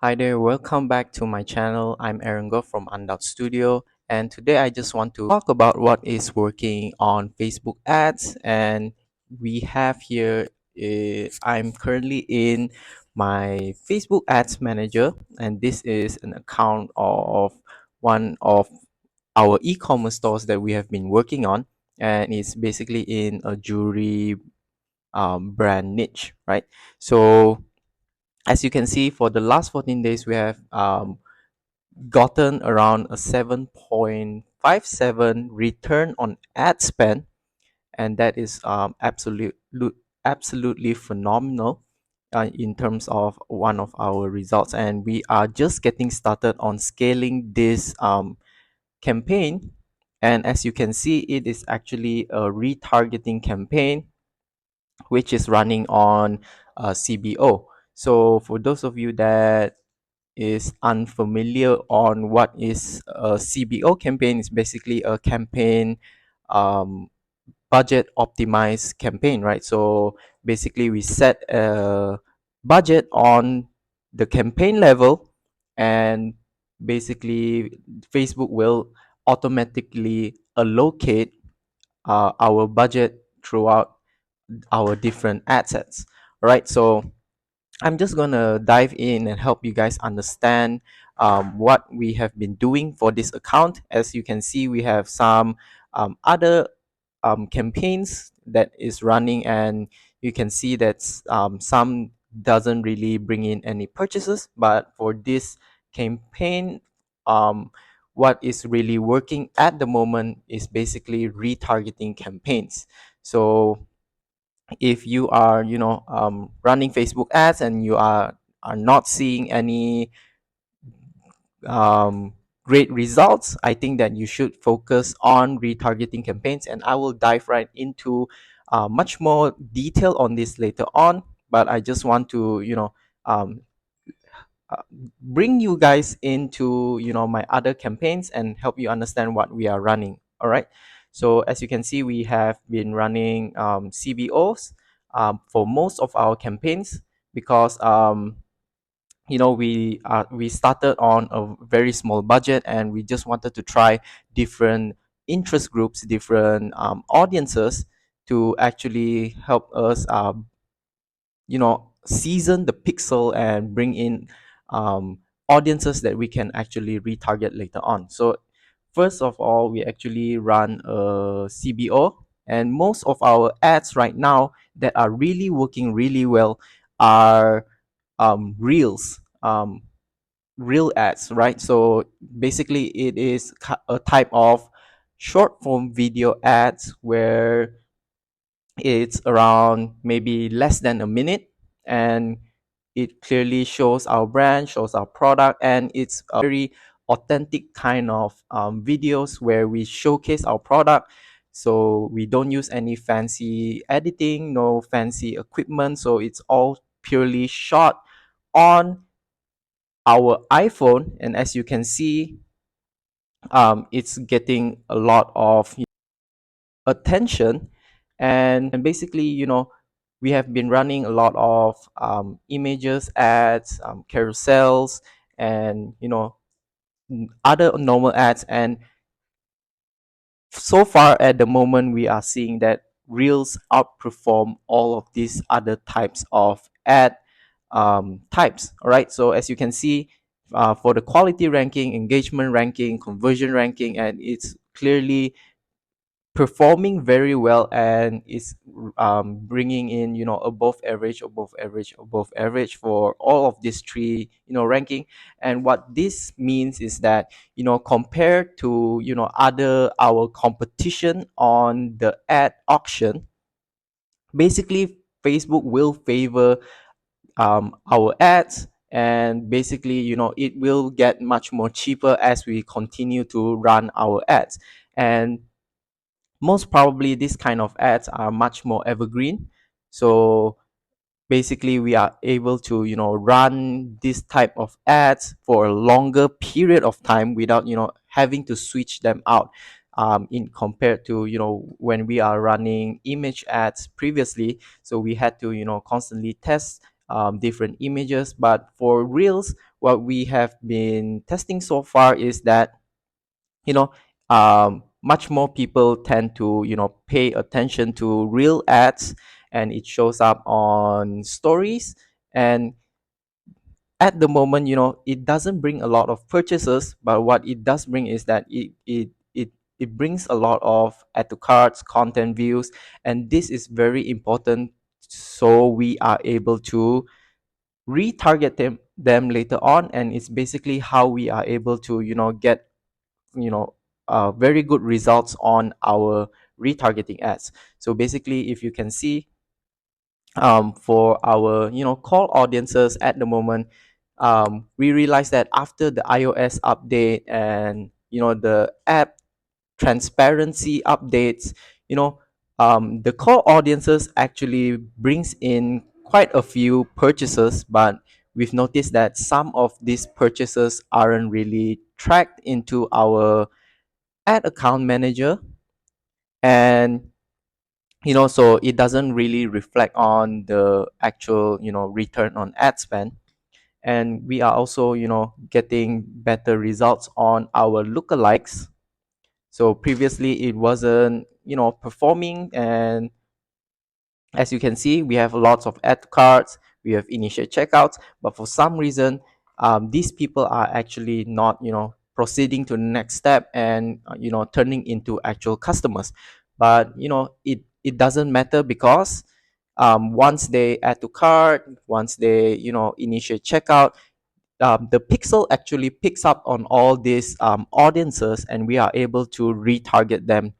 Hi there, welcome back to my channel. I'm Aaron Goff from Undoubted Studio, and today I just want to talk about what is working on Facebook ads. And we have here, I'm currently in my Facebook Ads Manager, and this is an account of one of our e-commerce stores that we have been working on, and it's basically in a jewelry brand niche, right? So as you can see, for the last 14 days, we have gotten around a 7.57 return on ad spend, and that is absolutely phenomenal in terms of one of our results. And we are just getting started on scaling this campaign. And as you can see, it is actually a retargeting campaign which is running on CBO. So for those of you that is unfamiliar on what is a CBO campaign, is basically a campaign um, budget optimized campaign, right? So basically we set a budget on the campaign level, and basically Facebook will automatically allocate our budget throughout our different assets. All right, so I'm just gonna dive in and help you guys understand what we have been doing for this account. As you can see, we have some other campaigns that is running, and you can see that some doesn't really bring in any purchases, but for this campaign, um, what is really working at the moment is basically retargeting campaigns. So if you are running Facebook ads and you are not seeing any um, great results, I think that you should focus on retargeting campaigns, and I will dive right into much more detail on this later on. But I just want to um, uh, bring you guys into my other campaigns and help you understand what we are running. All right, so as you can see, we have been running CBOs for most of our campaigns, because we started on a very small budget, and we just wanted to try different interest groups, different audiences, to actually help us season the pixel and bring in audiences that we can actually retarget later on. So first of all, we actually run a CBO, and most of our ads right now that are really working really well are reels, real ads, right? So basically it is a type of short form video ads where it's around maybe less than a minute, and it clearly shows our brand, shows our product, and it's a very authentic kind of videos where we showcase our product. So we don't use any fancy editing, no fancy equipment, so it's all purely shot on our iPhone. And as you can see, it's getting a lot of attention. And basically, we have been running a lot of images ads, carousels, and other normal ads. And so far at the moment, we are seeing that reels outperform all of these other types of ad types. All right, so as you can see, for the quality ranking, engagement ranking, conversion ranking, and it's clearly performing very well, and is bringing in above average, above average, above average for all of these three ranking. And what this means is that compared to other our competition on the ad auction, basically Facebook will favor our ads, and basically it will get much more cheaper as we continue to run our ads. And most probably this kind of ads are much more evergreen. So basically we are able to run this type of ads for a longer period of time without having to switch them out, in compared to when we are running image ads previously. So we had to constantly test different images. But for reels, what we have been testing so far is that, you know, much more people tend to, pay attention to real ads, and it shows up on stories. And at the moment, it doesn't bring a lot of purchases, but what it does bring is that it brings a lot of add to carts, content views, and this is very important, so we are able to retarget them later on. And it's basically how we are able to, get, you know very good results on our retargeting ads. So basically, if you can see, for our, call audiences at the moment, we realize that after the iOS update and, the app transparency updates, the core audiences actually brings in quite a few purchases, but we've noticed that some of these purchases aren't really tracked into our ad account manager. And, so it doesn't really reflect on the actual, return on ad spend. And we are also, getting better results on our lookalikes. So previously it wasn't, performing. And as you can see, we have lots of add cards, we have initiate checkouts, but for some reason, these people are actually not, proceeding to the next step and, turning into actual customers. But, it doesn't matter, because once they add to cart, once they, initiate checkout, the pixel actually picks up on all these audiences, and we are able to retarget them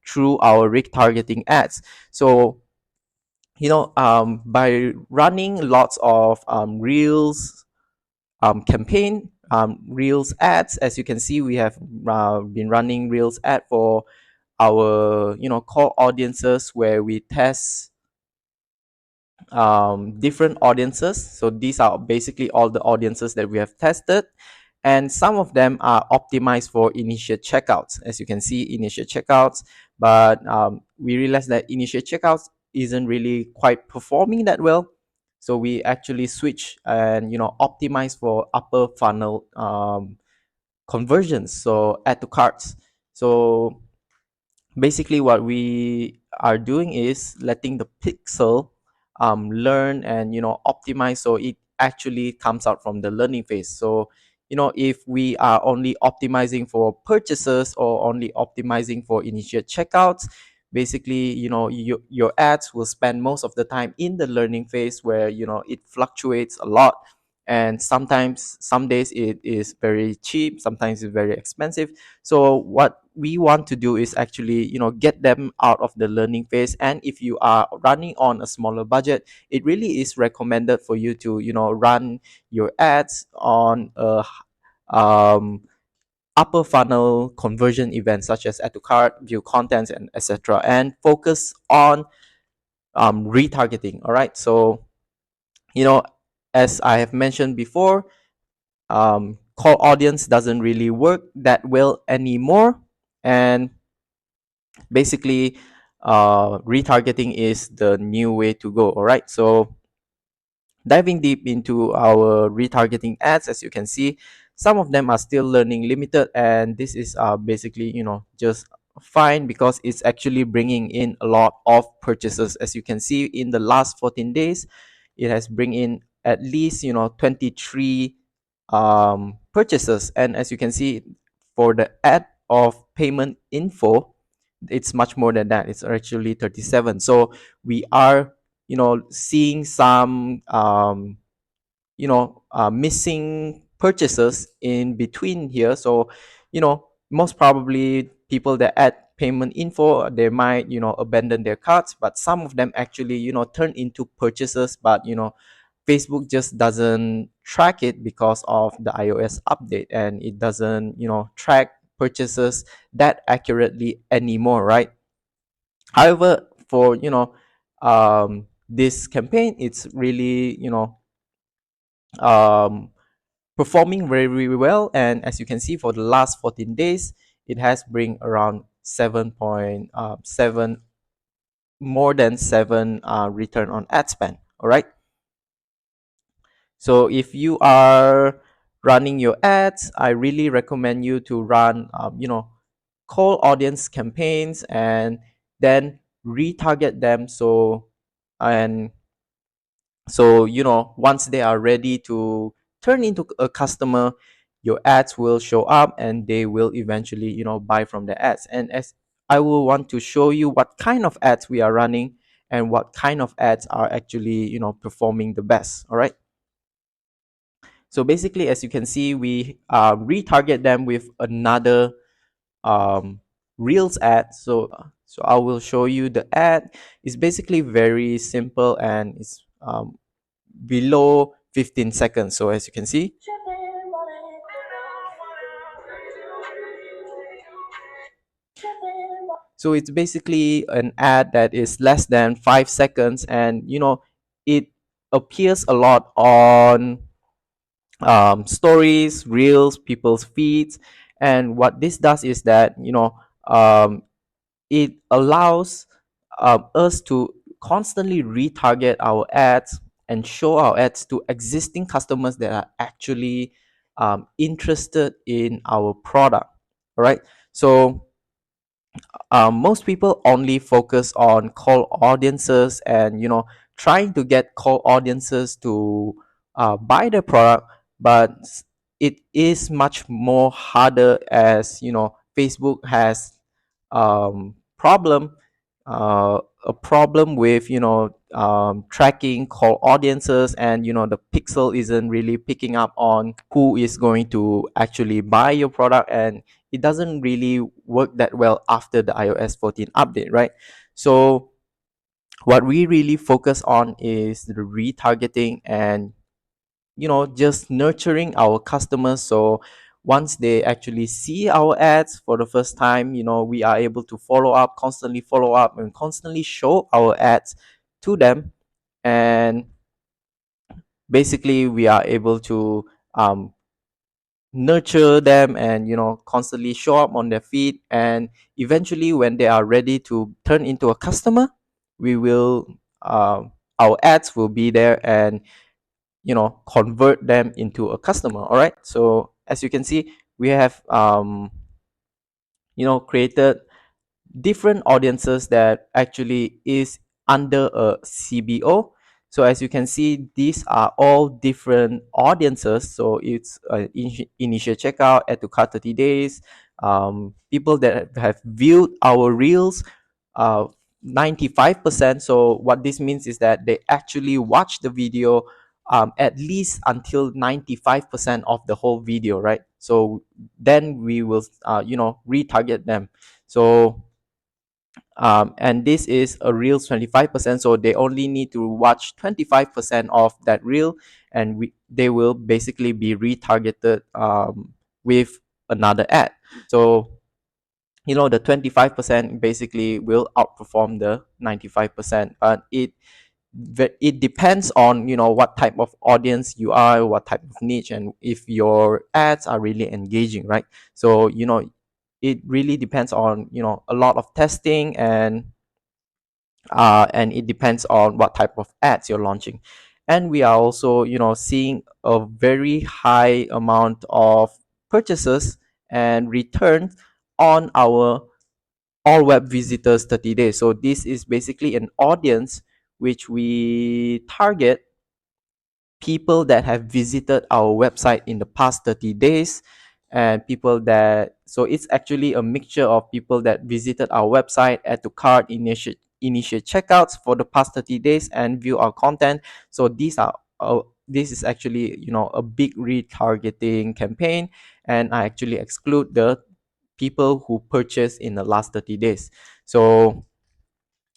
through our retargeting ads. So, by running lots of reels campaign, reels ads, as you can see, we have been running reels ad for our, core audiences, where we test different audiences. So these are basically all the audiences that we have tested, and some of them are optimized for initial checkouts, as you can see, initial checkouts. But we realized that initial checkouts isn't really quite performing that well, so we actually switch and, optimize for upper funnel conversions, so add to carts. So basically what we are doing is letting the pixel learn and, optimize, so it actually comes out from the learning phase. So, if we are only optimizing for purchases or only optimizing for initial checkouts, basically, your ads will spend most of the time in the learning phase, where, it fluctuates a lot. And sometimes, some days it is very cheap, sometimes it's very expensive. So what we want to do is actually, get them out of the learning phase. And if you are running on a smaller budget, it really is recommended for you to, run your ads on a um, upper funnel conversion events, such as add to cart, view contents, and etc., and focus on retargeting. All right. So, you know as I have mentioned before, core audience doesn't really work that well anymore. And basically, retargeting is the new way to go. All right. So diving deep into our retargeting ads, as you can see, some of them are still learning limited, and this is basically, just fine, because it's actually bringing in a lot of purchases. As you can see, in the last 14 days, it has bring in at least, 23 purchases. And as you can see, for the ad of payment info, it's much more than that. It's actually 37. So we are, seeing some missing purchases in between here. So, most probably people that add payment info, they might, abandon their carts, but some of them actually, turn into purchases. But, Facebook just doesn't track it because of the iOS update, and it doesn't, track purchases that accurately anymore, right? However, for, this campaign, it's really, um, performing very, very well. And as you can see, for the last 14 days, it has bring around 7.7, more than 7 return on ad spend. All right. So if you are running your ads, I really recommend you to run, cold audience campaigns and then retarget them. And once they are ready to turn into a customer, your ads will show up and they will eventually, buy from the ads. And as I will want to show you what kind of ads we are running and what kind of ads are actually, performing the best. All right. So basically, as you can see, we retarget them with another um, Reels ad. So I will show you the ad. It's basically very simple and it's below 15 seconds. So as you can see, so it's basically an ad that is less than 5 seconds, and it appears a lot on stories, reels, people's feeds. And what this does is that um, it allows us to constantly retarget our ads and show our ads to existing customers that are actually interested in our product. All right. So most people only focus on cold audiences and trying to get cold audiences to buy the product, but it is much more harder, as Facebook has problem a problem with tracking cold audiences, and the pixel isn't really picking up on who is going to actually buy your product, and it doesn't really work that well after the iOS 14 update, right? So what we really focus on is the retargeting and just nurturing our customers. So once they actually see our ads for the first time, we are able to follow up and constantly show our ads to them. And basically we are able to nurture them and constantly show up on their feed, and eventually when they are ready to turn into a customer, we will our ads will be there and convert them into a customer. All right. So as you can see, we have created different audiences that actually is under a CBO. So as you can see, these are all different audiences. So it's initial checkout, add to cart 30 days, people that have viewed our reels, uh, 95%. So what this means is that they actually watch the video at least until 95% of the whole video, right? So then we will retarget them. So and this is a reels 25%, so they only need to watch 25% of that reel, and they will basically be retargeted with another ad. So the 25% basically will outperform the 95%, but it depends on what type of audience you are, what type of niche, and if your ads are really engaging, right? So it really depends on a lot of testing, and it depends on what type of ads you're launching. And we are also seeing a very high amount of purchases and returns on our all web visitors 30 days. So this is basically an audience which we target people that have visited our website in the past 30 days, and people that, so it's actually a mixture of people that visited our website, add to cart, initiate checkouts for the past 30 days and view our content. So this is actually a big retargeting campaign, and I actually exclude the people who purchased in the last 30 days. So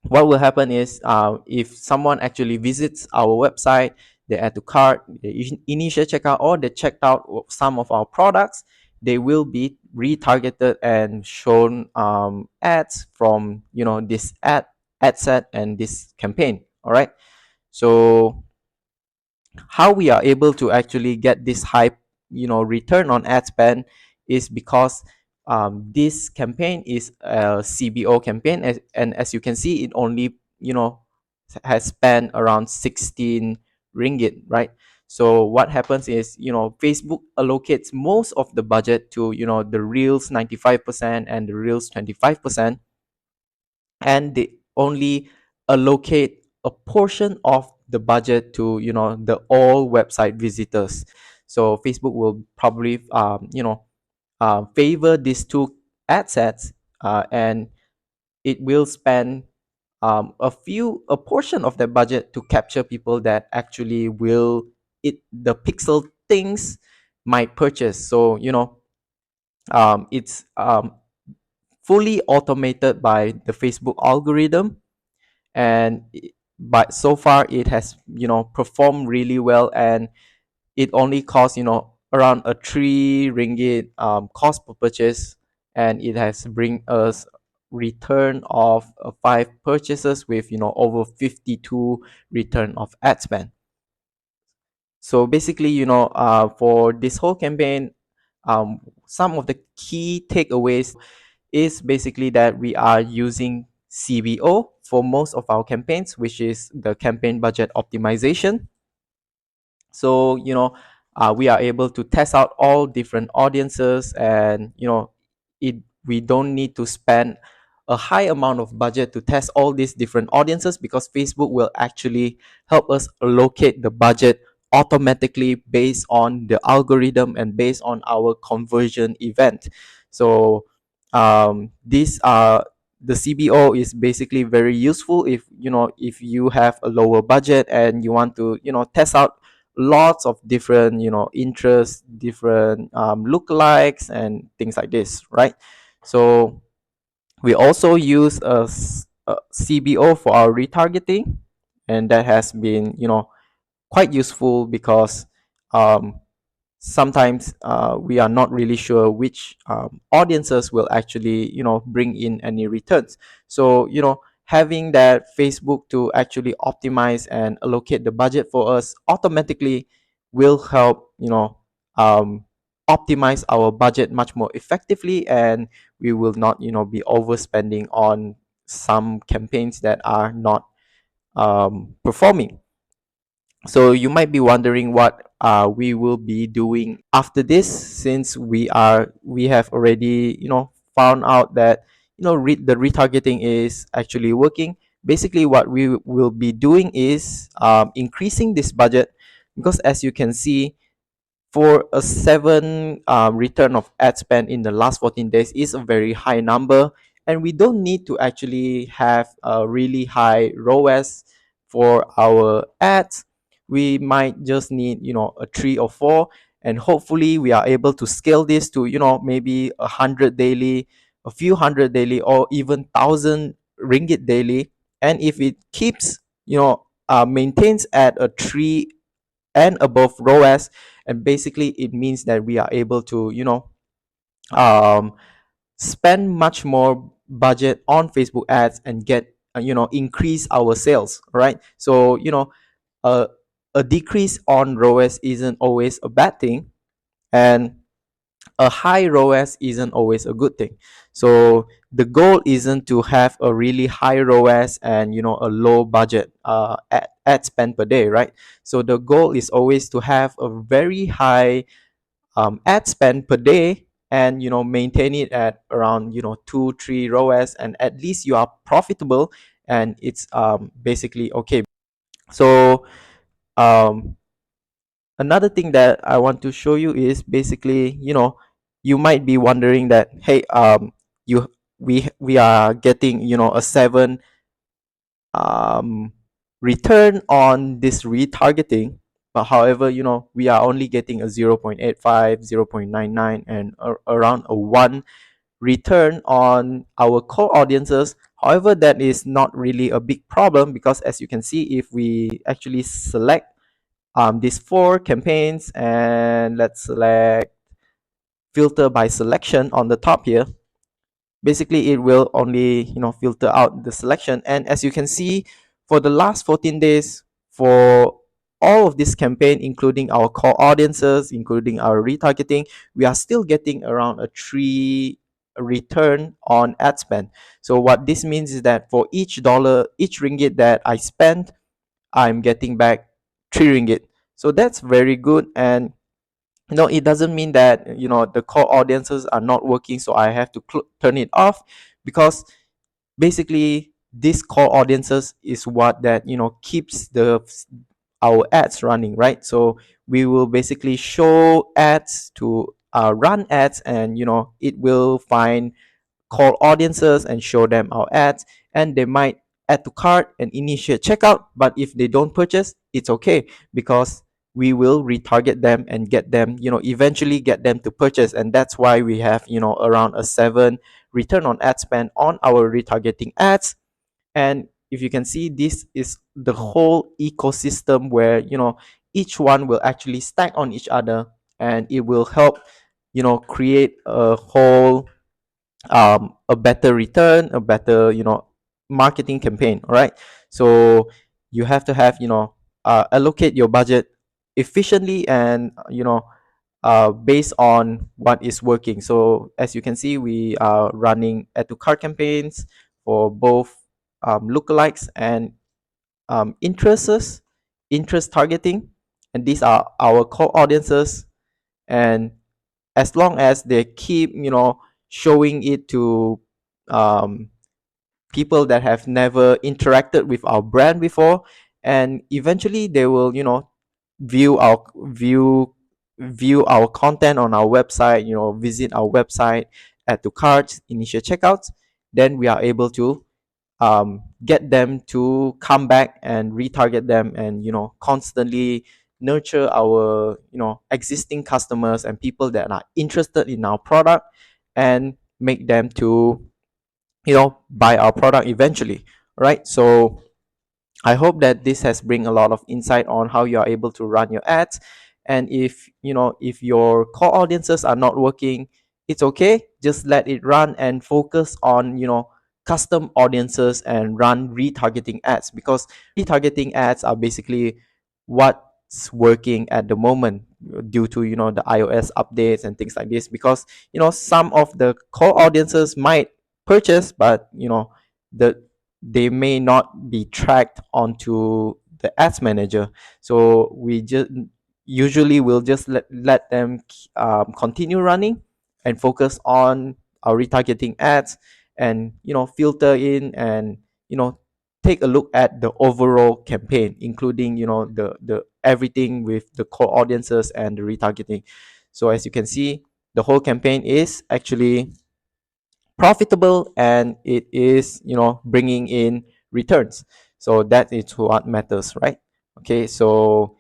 what will happen is, if someone actually visits our website, they add to cart, they initial checkout, or they checked out some of our products, they will be retargeted and shown ads from this ad set and this campaign. All right. So how we are able to actually get this high return on ad spend is because this campaign is a CBO campaign, and as you can see, it only has spent around 16 ringgit, right? So what happens is, Facebook allocates most of the budget to, the Reels 95% and the Reels 25%, and they only allocate a portion of the budget to, the all website visitors. So Facebook will probably, favor these two ad sets, and it will spend a portion of that budget to capture people that actually will the pixel things might purchase. So, it's fully automated by the Facebook algorithm, and but so far it has, performed really well, and it only costs, around a 3 ringgit cost per purchase, and it has bring us return of 5 purchases with, over 52 return of ad spend. So basically, for this whole campaign, some of the key takeaways is basically that we are using CBO for most of our campaigns, which is the campaign budget optimization. So, we are able to test out all different audiences, and, it we don't need to spend a high amount of budget to test all these different audiences, because Facebook will actually help us allocate the budget automatically based on the algorithm and based on our conversion event. So, these are the CBO is basically very useful if, if you have a lower budget and you want to, test out lots of different, interests, different lookalikes and things like this, right? So we also use a CBO for our retargeting, and that has been, quite useful because, um, sometimes we are not really sure which audiences will actually, bring in any returns. So, having that Facebook to actually optimize and allocate the budget for us automatically will help, um, optimize our budget much more effectively, and we will not, be overspending on some campaigns that are not performing. So you might be wondering what we will be doing after this, since we have already, found out that, the retargeting is actually working. Basically, what we will be doing is increasing this budget, because as you can see, for a 7 return of ad spend in the last 14 days is a very high number, and we don't need to actually have a really high ROAS for our ads. We might just need, a 3 or 4, and hopefully we are able to scale this to, maybe 100 daily, a few hundred daily, or even 1,000 ringgit daily. And if it keeps, maintains at a 3 and above ROAS, and basically it means that we are able to, um, spend much more budget on Facebook ads and get, increase our sales, right? So, a, a decrease on ROAS isn't always a bad thing, and a high ROAS isn't always a good thing. So the goal isn't to have a really high ROAS and, a low budget ad spend per day, right? So the goal is always to have a very high ad spend per day, and, maintain it at around, 2 3 ROAS, and at least you are profitable, and it's basically okay. So um another thing that I want to show you is basically, you might be wondering that, hey, you we are getting, a 7 um return on this retargeting, but however, we are only getting a 0.85, 0.99, and around a 1 return on our core audiences. However, that is not really a big problem, because as you can see, if we actually select these 4 campaigns, and let's select filter by selection on the top here. Basically, it will only, filter out the selection, and as you can see, for the last 14 days, for all of this campaign, including our core audiences, including our retargeting, we are still getting around a 3 return on ad spend. So what this means is that for each ringgit that I spend, I'm getting back 3 ringgit. So that's very good. And it doesn't mean that the core audiences are not working, so I have to turn it off, because basically this core audiences is what that keeps our ads running, right? So we will basically show ads to run ads, and it will find call audiences and show them our ads, and they might add to cart and initiate checkout. But if they don't purchase, it's okay, because we will retarget them and get them, eventually get them to purchase. And that's why we have around a 7 return on ad spend on our retargeting ads. And if you can see, this is the whole ecosystem where each one will actually stack on each other, and it will help create a whole a better return, a better marketing campaign. All right, so you have to have allocate your budget efficiently, and based on what is working. So as you can see, we are running add to cart campaigns for both lookalikes and interest targeting, and these are our core audiences. And as long as they keep showing it to um, people that have never interacted with our brand before, and eventually they will view our view view our content on our website, visit our website, add to carts, initiate checkouts. Then we are able to get them to come back and retarget them, and constantly nurture our existing customers and people that are interested in our product, and make them to buy our product eventually, right? So I hope that this has bring a lot of insight on how you are able to run your ads. And if your core audiences are not working, it's okay. Just let it run and focus on custom audiences and run retargeting ads, because retargeting ads are basically what's working at the moment, due to the iOS updates and things like this. Because some of the core audiences might purchase, but the they may not be tracked onto the ads manager. So we just usually will just let them continue running and focus on our retargeting ads, and filter in, and take a look at the overall campaign, including the everything with the core audiences and the retargeting. So as you can see, the whole campaign is actually profitable, and it is bringing in returns. So that is what matters, right? Okay, so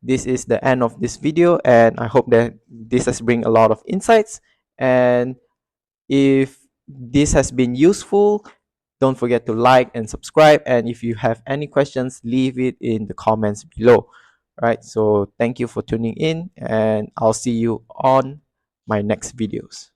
this is the end of this video, and I hope that this has bring a lot of insights. And if this has been useful, don't forget to like and subscribe, and if you have any questions, leave it in the comments below. Right, so thank you for tuning in, and I'll see you on my next videos.